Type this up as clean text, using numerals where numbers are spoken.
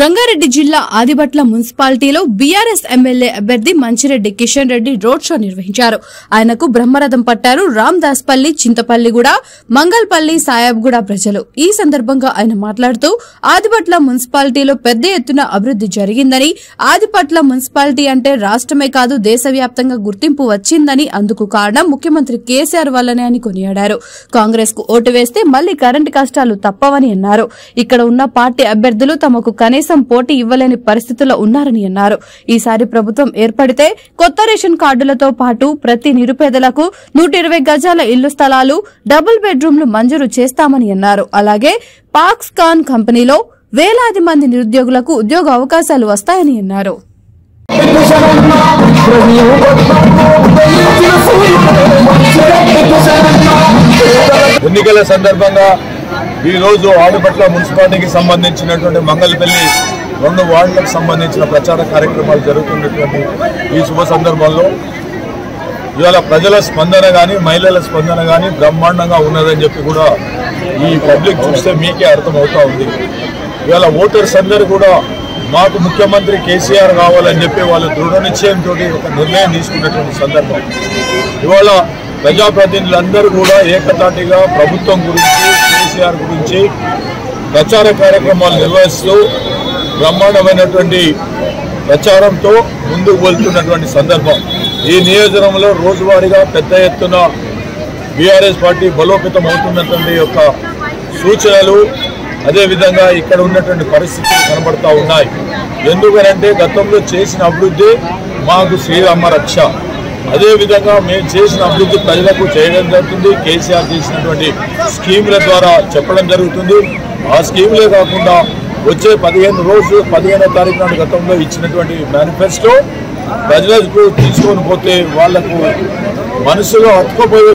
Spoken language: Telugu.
రంగారెడ్డి జిల్లా ఆదిబట్ల మున్సిపాలిటీలో బీఆర్ఎస్ ఎమ్మెల్యే అభ్యర్థి మంచిరెడ్డి కిషన్ రెడ్డి రోడ్ షో నిర్వహించారు. ఆయనకు బ్రహ్మరథం పట్టారు రామదాస్పల్లి, చింతపల్లిగూడ, మంగల్పల్లి, సాయాబ్గూడ ప్రజలు. ఈ సందర్భంగా ఆయన మాట్లాడుతూ ఆదిబట్ల మున్సిపాలిటీలో పెద్ద ఎత్తున అభివృద్ది జరిగిందని, ఆదిబట్ల మున్సిపాలిటీ అంటే రాష్ట్రమే కాదు దేశవ్యాప్తంగా గుర్తింపు వచ్చిందని, అందుకు కారణం ముఖ్యమంత్రి కేసీఆర్ వల్లనే అని కొనియాడారు. కాంగ్రెస్ కు ఓటు వేస్తే మళ్లీ కరెంటు కష్టాలు తప్పవని అన్నారు. ఇక్కడ ఉన్న పార్టీ అభ్యర్థులు తమకు కనీసం పోటీ ఇవ్వలేని పరిస్థితుల్లో ఉన్నారని అన్నారు. ఈసారి ప్రభుత్వం ఏర్పడితే కొత్త రేషన్ కార్డులతో పాటు ప్రతి నిరుపేదలకు 120 గజాల ఇళ్లు స్థలాలు, డబుల్ బెడ్రూమ్లు మంజూరు చేస్తామని అన్నారు. అలాగే పాక్స్కాన్ కంపెనీలో వేలాది మంది నిరుద్యోగులకు ఉద్యోగ అవకాశాలు వస్తాయని అన్నారు. ఎన్నికల సందర్భంగా ఈ రోజు ఆదిబట్ల మున్సిపాలిటీకి సంబంధించినటువంటి మంగళపల్లి 2 వార్డులకు సంబంధించిన ప్రచార కార్యక్రమాలు జరుగుతున్నటువంటి ఈ శుభ సందర్భంలో ఇవాళ ప్రజల స్పందన కానీ మహిళల స్పందన కానీ బ్రహ్మాండంగా ఉన్నదని చెప్పి కూడా ఈ పబ్లిక్ చూస్తే మీకే అర్థమవుతా ఉంది. ఇవాళ ఓటర్స్ అందరూ కూడా మాకు ముఖ్యమంత్రి కేసీఆర్ కావాలని చెప్పి వాళ్ళు దృఢ నిశ్చయంతో ఒక నిర్ణయం తీసుకున్నటువంటి సందర్భం. ఇవాళ ప్రజాప్రతినిధులందరూ కూడా ఏకతాటిగా ప్రభుత్వం గురించి, కేసీఆర్ గురించి ప్రచార కార్యక్రమాలు నిర్వహిస్తూ బ్రహ్మాండమైనటువంటి ప్రచారంతో ముందుకు వెళ్తున్నటువంటి సందర్భం. ఈ నియోజకవర్గంలో రోజువారీగా పెద్ద ఎత్తున బీఆర్ఎస్ పార్టీ బలోపేతం అవుతున్నటువంటి యొక్క సూచనలు, అదేవిధంగా ఇక్కడ ఉన్నటువంటి పరిస్థితులు కనబడతా ఉన్నాయి. ఎందుకనంటే గతంలో చేసిన అభివృద్ధి మాకు శ్రీరామ రక్ష. అదేవిధంగా మేము చేసిన అభివృద్ధి ప్రజలకు చేయడం జరుగుతుంది. కేసీఆర్ చేసినటువంటి స్కీముల ద్వారా చెప్పడం జరుగుతుంది. ఆ స్కీములే కాకుండా వచ్చే 15వ తారీఖు నాడు గతంలో ఇచ్చినటువంటి మేనిఫెస్టో ప్రజలకు తీసుకొని పోతే వాళ్లకు మనసులో అతుక్కుపోయే